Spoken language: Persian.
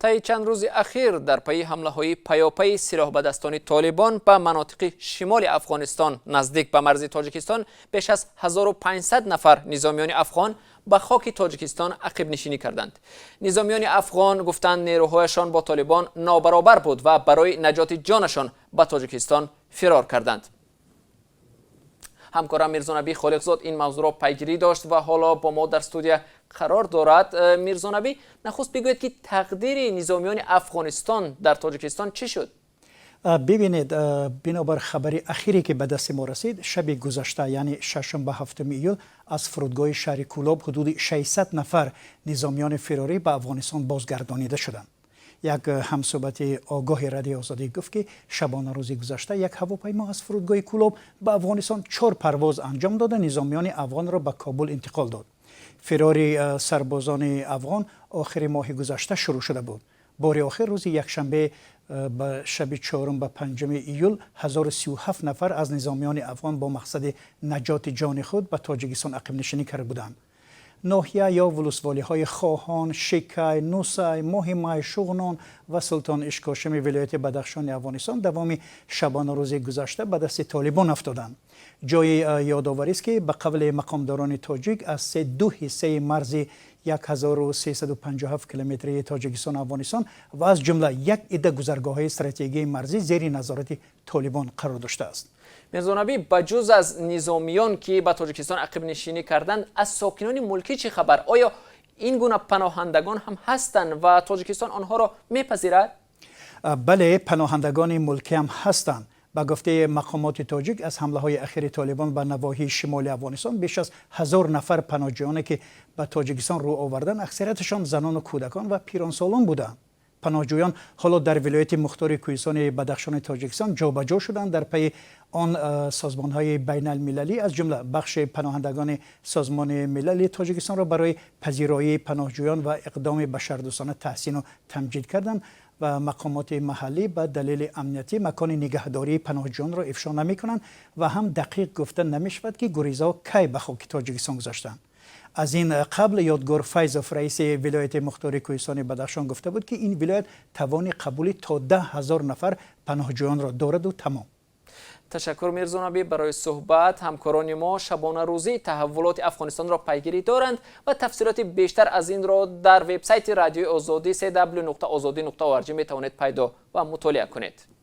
طی چند روز اخیر در پی حمله‌های پیاپی سلاح‌به‌دستان طالبان به مناطق شمال افغانستان نزدیک به مرز تاجیکستان بیش از 1500 نفر نظامیان افغان به خاک تاجیکستان عقب نشینی کردند. نظامیان افغان گفتند نیروهایشان با طالبان نابرابر بود و برای نجات جانشان به تاجیکستان فرار کردند. همکارم میرزا نبی خالقزاد این موضوع را پیگیری داشت و حالا با ما در استودیو قرار دارد. میرزا نبی، نخست بگوید که تقدیر نظامیان افغانستان در تاجیکستان چی شد؟ ببینید، بنابر خبری اخیری که به دست ما رسید، شب گذشته یعنی ششنبه هفتم ایول از فرودگاه شهر کولاب حدود 600 نفر نظامیان فراری به افغانستان بازگردانیده شدند. یک همصحبت آگاه رادیو آزادی گفت که شبانه روز گذشته یک هواپیما از فرودگاه کولاب به افغانستان 4 پرواز انجام داده نظامیان افغان را به کابل انتقال داد. فرار سربازان افغان آخر ماه گذشته شروع شده بود. بار آخر روز یکشنبه به شب 4 به 5 ایول 1037 نفر از نظامیان افغان با مقصد نجات جان خود به تاجیکستان عقب نشینی کرده بودند. ناحیه یا ولسوالی های خواهان، شیکای، نوسای، ماه مای، شغنان و سلطان اشکاشم ولایت بدخشان افغانستان دوام شبانه روز گذشته به دست طالبان افتادند. جای یادآوری است که به قول مقامداران تاجیک از دو حصه مرز 1357 کیلومتری تاجیکستان افغانستان و از جمله یک عده گذرگاه‌های استراتژیکی مرزی زیر نظارت طالبان قرار داشته است. میرزا نبی، بجز از نظامیان که به تاجیکستان عقب نشینی کردند، از ساکنان ملکی چه خبر؟ آیا این گونه پناهندگان هم هستند و تاجیکستان آنها را میپذیرد؟ بله، پناهندگان ملکی هم هستند. به گفته مقامات تاجیک، از حمله های اخیر طالبان به نواحی شمال افغانستان بیش از 1000 نفر پناهجویانی که به تاجیکستان رو آوردند، اکثریتشان زنان و کودکان و پیرانسالان بودند. پناهجویان حالا در ولایت مختار کوهستان بدخشان تاجیکستان جابجا شدند در پی آن سازمان‌های بین المللی از جمله بخش پناهندگان سازمان ملل تاجیکستان را برای پذیرایی پناهجویان و اقدام بشردوستانه تحسین و تمجید کردند و مقامات محلی به دلیل امنیتی مکان نگهداری پناهجویان را افشا نمی‌کنند و هم دقیق گفته نمی‌شود که گریزها کی به خاک تاجیکستان گذاشتند. از این قبل یادگار فیض‌اف رئیس ولایت مختار کوهستان بدخشان گفته بود که این ولایت توان قبول تا 10,000 نفر پناهجویان را دارد و تمام. تشکر میرزا نبی برای صحبت. همکاران ما شبانه روزی تحولات افغانستان را پیگیری دارند و تفصیلات بیشتر از این را در وبسایت رادیو آزادی www.azadi.org می توانید پیدا و مطالعه کنید.